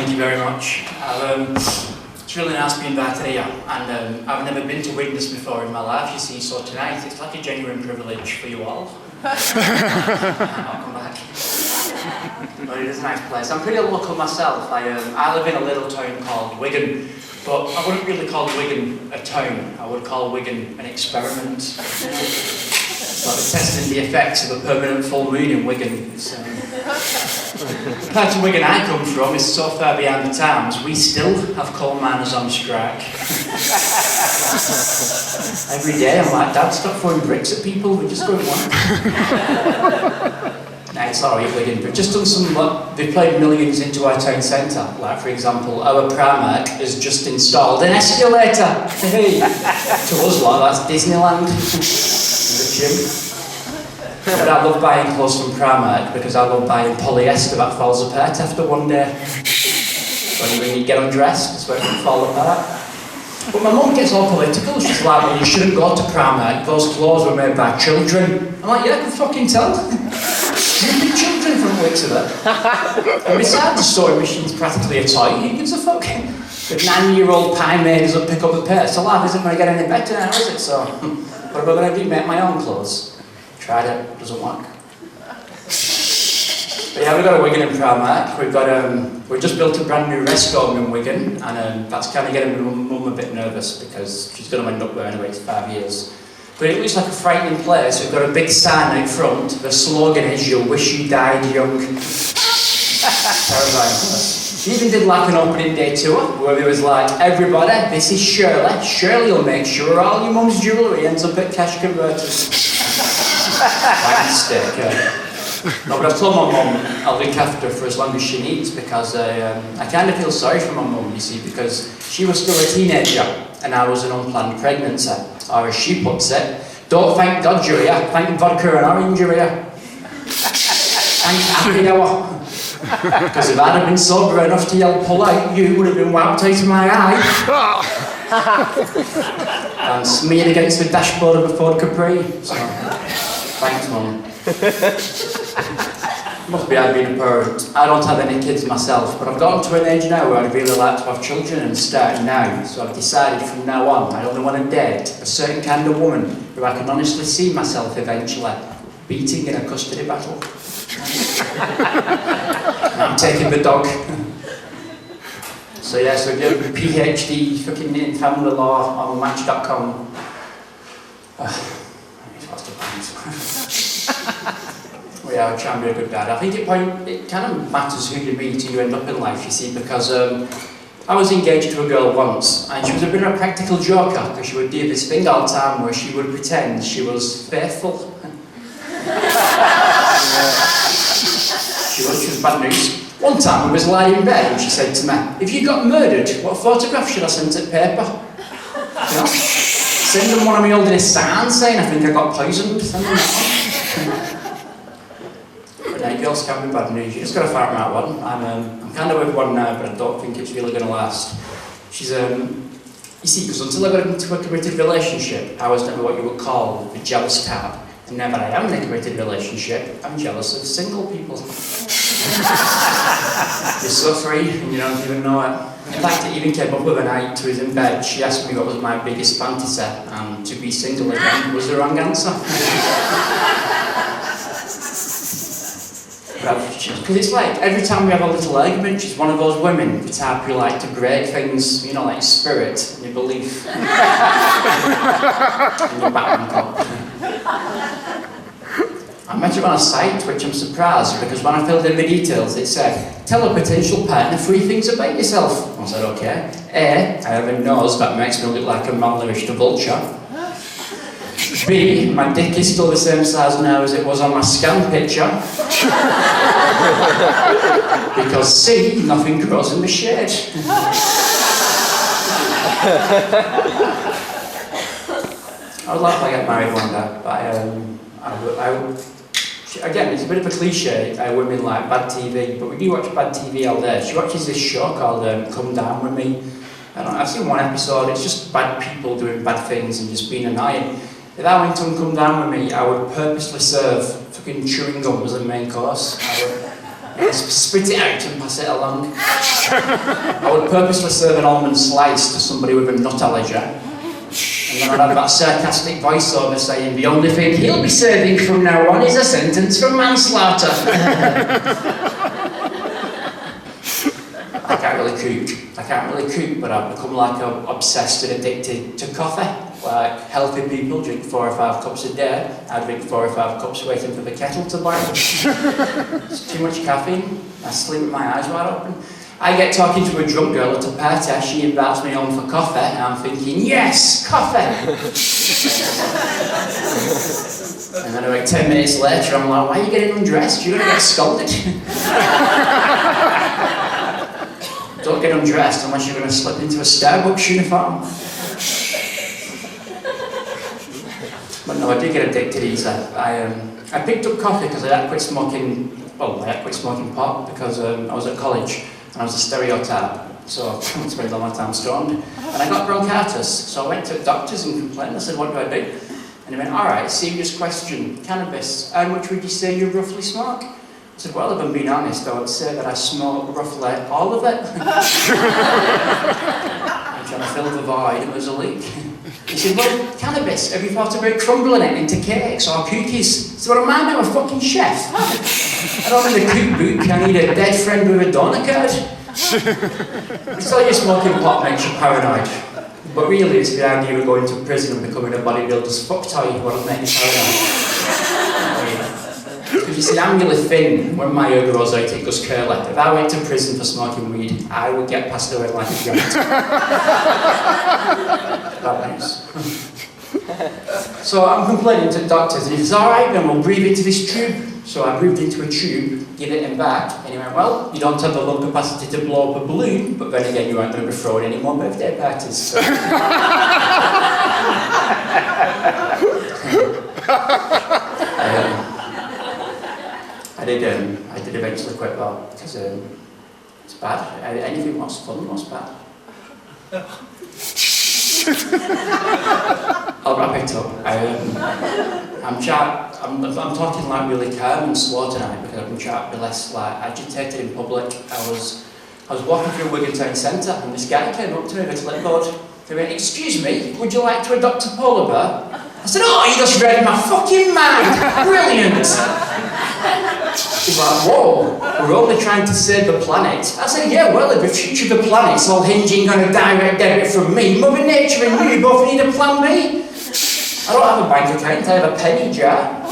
thank you very much. It's really nice being invited here, and I've never been to Widnes before in my life, you see, so tonight it's like a genuine privilege for you all. I'll come back. But it is a nice place. I'm pretty local myself. I live in a little town called Wigan, but I wouldn't really call Wigan a town. I would call Wigan an experiment. Like testing the effects of a permanent full moon in Wigan. The part of Wigan I come from is so far behind the times, we still have coal miners on strike. Every day I'm like, Dad, stop throwing bricks at people, we're just going one. Nah, it's alright, Wigan, but just done some, they've played millions into our town centre. Like, for example, our Primark has just installed an escalator. Hey, to us, that's Disneyland. The gym. But I love buying clothes from Primark because I love buying polyester that falls apart after one day. When you get undressed, it's where it can fall apart. But my mum gets all political. She's like, well, you shouldn't go to Primark. Those clothes were made by children. I'm like, yeah, I can fucking tell. Stupid children from the looks of it. And besides, the sewing machine's practically a toy. Who gives a fuck? The 9-year-old pie made doesn't pick up the pace. So life isn't going to get any better now, is it? So, what am I going to do? Make my own clothes? Tried it, doesn't work. But yeah, we've got a Wigan in Primark. We've just built a brand new rest home in Wigan, and that's kind of getting my mum a bit nervous because she's going to end up there anyway. It's 5 years. But it looks like a frightening place. We've got a big sign out front. The slogan is, "You wish you died young." Terrifying place. She even did like an opening day tour where it was like, everybody, this is Shirley. Shirley will make sure all your mum's jewellery ends up at cash converters. No, but I've told my mum I'll look after her for as long as she needs because I kind of feel sorry for my mum, you see, because she was still a teenager and I was an unplanned pregnancy. Or as she puts it, don't thank God you're here, thank vodka and orange you're here. Thank happy hour. Because if I'd have been sober enough to yell pull out, you would have been wiped out of my eye. And smeared against the dashboard of a Ford Capri. So, thanks, Mum. Must be I've been a parent. I don't have any kids myself, but I've gotten to an age now where I'd really like to have children and starting now. So I've decided from now on I only want to date a certain kind of woman who I can honestly see myself eventually beating in a custody battle. I'm taking the dog. So yeah, so if you have a PhD fucking in family law on Match.com. Well, yeah, I'll try and be a good dad. I think it kind of matters who you meet, who you end up in life, you see, because I was engaged to a girl once, and she was a bit of a practical joker, because she would do this thing all the time where she would pretend she was faithful. She was bad news. One time we was lying in bed and she said to me, if you got murdered, what photograph should I send at paper? You know? Send them one of me holding a sign saying I think I got poisoned. Send them that one. But no, girls can be bad news. You just got to find out one. I'm kind of with one now, but I don't think it's really going to last. She's you see, because until I got into a committed relationship, I was never what you would call the jealous type. And now that I am in a committed relationship, I'm jealous of single people. You're so free and you don't even know it. In fact, it even came up with a night to us in bed. She asked me what was my biggest fantasy, and to be single again was the wrong answer. Because it's like, every time we have a little argument, she's one of those women, the type who like to break things, you know, like spirit and your belief. And your Batman cop. I met her on a site, which I'm surprised, because when I filled in the details, it said, tell a potential partner 3 things about yourself. I said, okay. A, I have a nose that makes me look like a malnourished vulture. B, my dick is still the same size now as it was on my scan picture. Because C, nothing grows in the shade. I would like to get married one day, but again, it's a bit of a cliche, women like bad TV, but we do watch bad TV all day. She watches this show called Come Down With Me. I've seen one episode, it's just bad people doing bad things and just being annoying. If I went on Come Down With Me, I would purposely serve fucking chewing gum as a main course. spit it out and pass it along. I would purposely serve an almond slice to somebody with a nut allergy. And then I'd have that sarcastic voiceover saying, the only thing he'll be serving from now on is a sentence for manslaughter. I can't really cook, but I've become like obsessed and addicted to coffee. Like healthy people drink 4 or 5 cups a day. I drink 4 or 5 cups waiting for the kettle to boil. It's too much caffeine. I sleep with my eyes wide open. I get talking to a drunk girl at a party. She invites me home for coffee, and I'm thinking, yes, coffee. And then about 10 minutes later, I'm like, why are you getting undressed? You're gonna get scolded. Don't get undressed unless you're going to slip into a Starbucks uniform. But no, I did get addicted easily. I picked up coffee because I had quit smoking. Well, I had quit smoking pot because I was at college and I was a stereotype. So I spent all my time stoned. And I got bronchitis. So I went to doctors and complained. I said, what do I do? And he went, all right, serious question. Cannabis. How much would you say you roughly smoke? I said, well, if I'm being honest, I would say that I smoke roughly all of it. I'm trying to fill the void, it was a leak. He said, well, cannabis, have you thought about crumbling it into cakes or cookies? I said, well, am I now a fucking chef? I don't need a cookbook, I need a dead friend with a donor card. It's like you smoking pot makes you paranoid. But really, it's the idea of going to prison and becoming a bodybuilder's fuck toy what makes me paranoid. Because you see, I'm really thin. When my hair grows out, it goes curly. If I went to prison for smoking weed, I would get passed away like a giant. That nice. So I'm complaining to doctors, and he says, all right, then we'll breathe into this tube. So I breathed into a tube, give it him back, and he went, well, you don't have the lung capacity to blow up a balloon, but then again, you aren't going to be throwing any more birthday parties. So. I did eventually quit though, because it's bad. Anything was fun was bad. I'll wrap it up. I'm talking like really calm and slow tonight because I'm trying to be less like agitated in public. I was walking through Wigan Town Centre and this guy came up to me with a clipboard. He went, excuse me, would you like to adopt a polar bear? I said, oh, you just read my fucking mind! Brilliant! He's like, whoa, we're only trying to save the planet. I said, yeah, well, if the future of the planet's all hinging on a direct debit from me, Mother Nature and you both need a plan B. I don't have a bank account, I have a penny jar.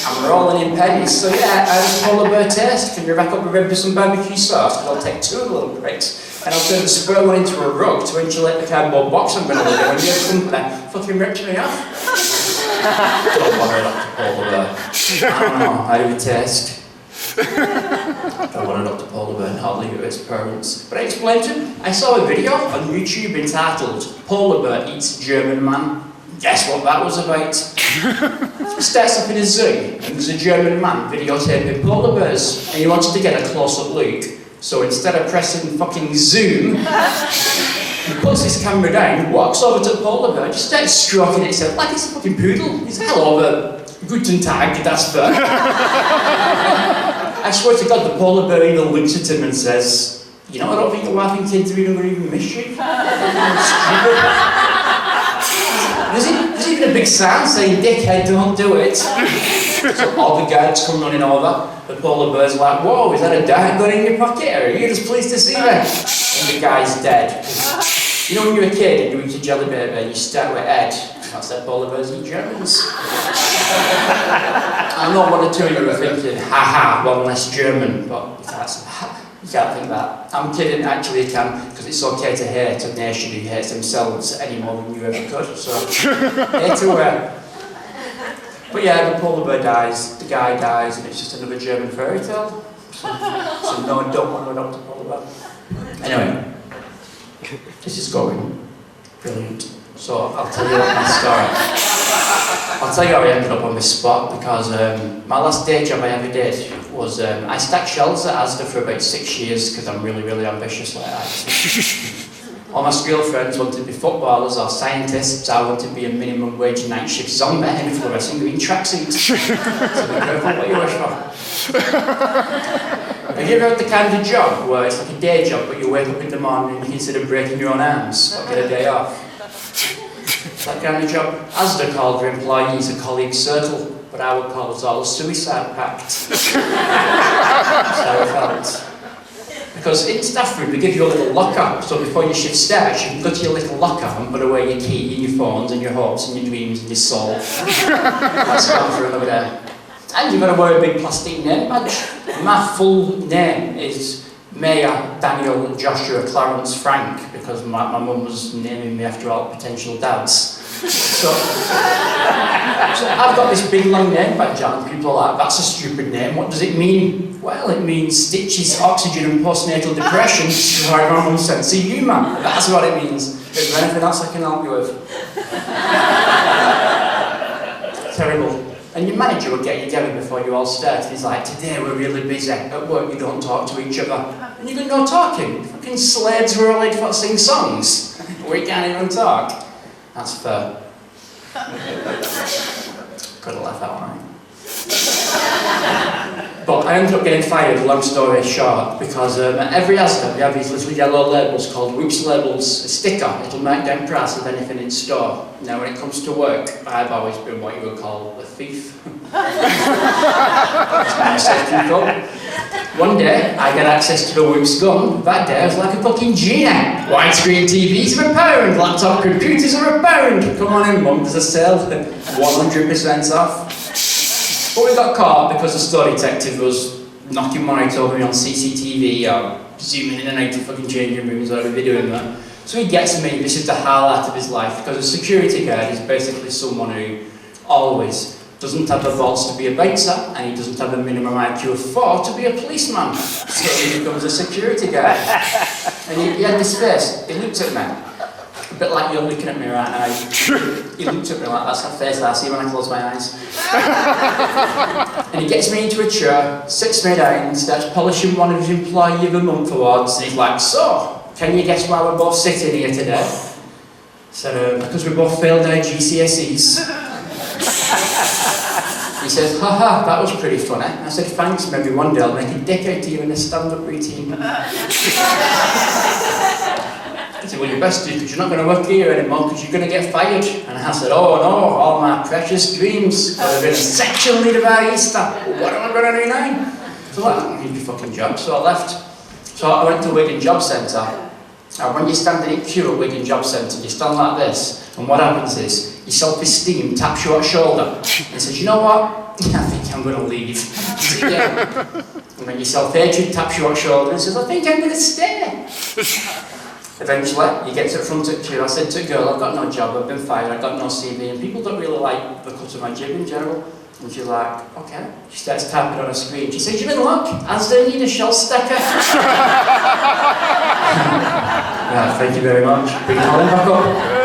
I'm rolling in pennies, so yeah, how does polar bear taste? Can you wrap up with some barbecue sauce? Because I'll take 2 little bricks. And I'll turn the sperm one into a rug to insulate the cardboard box I'm going to live in when you're company. Fucking ripped me off. Don't bother about the polar bear. I don't know, how do it taste? I don't want to adopt a polar bear and hardly give it its parents. But I explained to him, I saw a video on YouTube entitled Polar Bear Eats German Man. Guess what that was about? Starts up in a zoo, and there's a German man videotaping polar bears, and he wanted to get a close-up look. So instead of pressing fucking zoom, he puts his camera down, walks over to the polar bear, just starts stroking it like it's a fucking poodle. He's hello there, guten Tag, das Bear. I swear to God, the polar bear even looks at him and says, you know, I don't think your wife and kids are even going to even miss you. There's even a big sign saying, dickhead, don't do it. So all the guards come running over. The polar bear's like, whoa, is that a dart gun in your pocket? Or are you just pleased to see me? And the guy's dead. You know when you're a kid and you eat a jelly baby and you start with Ed, that's that polar bears eat Germans. I know one or two of you are thinking, haha, one less German, but you can't think that. I'm kidding, actually you can, because it's okay to hate a nation who hates themselves any more than you ever could, so hate away. But yeah, the polar bear dies, the guy dies, and it's just another German fairy tale. So no, I don't want to adopt a polar bear. Anyway, this is going brilliant. So I'll tell you my story. I'll tell you how I ended up on this spot, because my last day job I ever did was, I stacked shelves at Asda for about 6 years, because I'm really, really ambitious like that. All my school friends wanted to be footballers or scientists. I wanted to be a minimum wage night shift zombie in fluorescent green tracksuits. So be careful what you wish for. Have you ever had the kind of job where it's like a day job, but you wake up in the morning and you consider breaking your own arms or get a day off? That kind of job. Asda called their employees a colleague circle, but I would call us all a suicide pact. That's how I felt. Because in staff room, they give you a little locker, so before your shift starts, you can go to your little locker and put away your key and your phones and your hopes and your dreams and your soul. That's gone for another day. And you've got to wear a big plastic name badge. My full name is Mayor Daniel Joshua Clarence Frank, because my mum was naming me after all potential dads. So I've got this big long name badge on, people are like, that's a stupid name, what does it mean? Well, it means stitches, oxygen and postnatal depression destroy my mum's sense of humour. That's what it means. Is there anything else I can help you with? Terrible. And your manager would get you going before you all started. He's like, today we're really busy. At work you don't talk to each other. And you got no talking. Fucking slaves were all in for sing songs. We can't even talk. That's fair. Gotta laugh out, right? But I ended up getting fired, long story short, because at every Asda we have these little yellow labels called Whoops labels, a sticker. It'll mark down price of anything in store. Now when it comes to work, I've always been what you would call a thief. That's my safety code. One day, I got access to the Whoops gun. That day I was like a fucking genie. Widescreen TVs are £1, laptop computers are £1. Come on in, mum, there's a sale, 100% off. But we got caught because the store detective was knocking money over me on CCTV or zooming in and out of fucking changing rooms or whatever doing that. So he gets me, this is the highlight of his life, because a security guard is basically someone who always doesn't have the balls to be a bouncer and he doesn't have a minimum IQ of 4 to be a policeman. So he becomes a security guard. And he had this face, he looked at me. A bit like you're looking at me right now. He looked at me like that's that face I see when I close my eyes. And he gets me into a chair, sits me down, starts polishing one of his Employee of the Month awards, and he's like, so, can you guess why we're both sitting here today? I said, because we both failed our GCSEs. He says, haha, that was pretty funny. I said, thanks, maybe one day I'll make a dick out of you in a stand-up routine. I said, well, you best do, because you're not going to work here anymore, because you're going to get fired. And I said, oh no, all my precious dreams would have been sexually by Easter. What am I going to do now? So I don't need your fucking job. So I left. So I went to Wigan Job Centre. And when you're standing in queue at Wigan Job Centre, you stand like this, and what happens is, your self-esteem taps you on the shoulder, and says, you know what? I think I'm going to leave. So and then your self-hatred taps you on the shoulder and says, I think I'm going to stay. Eventually, you get to the front of the queue. I said to a girl, I've got no job, I've been fired, I've got no CV, and people don't really like the cut of my jib in general. And she's like, okay. She starts tapping on a screen. She says, you're in luck, as they need a shell stacker. Yeah, thank you very much. Bring Colin back up.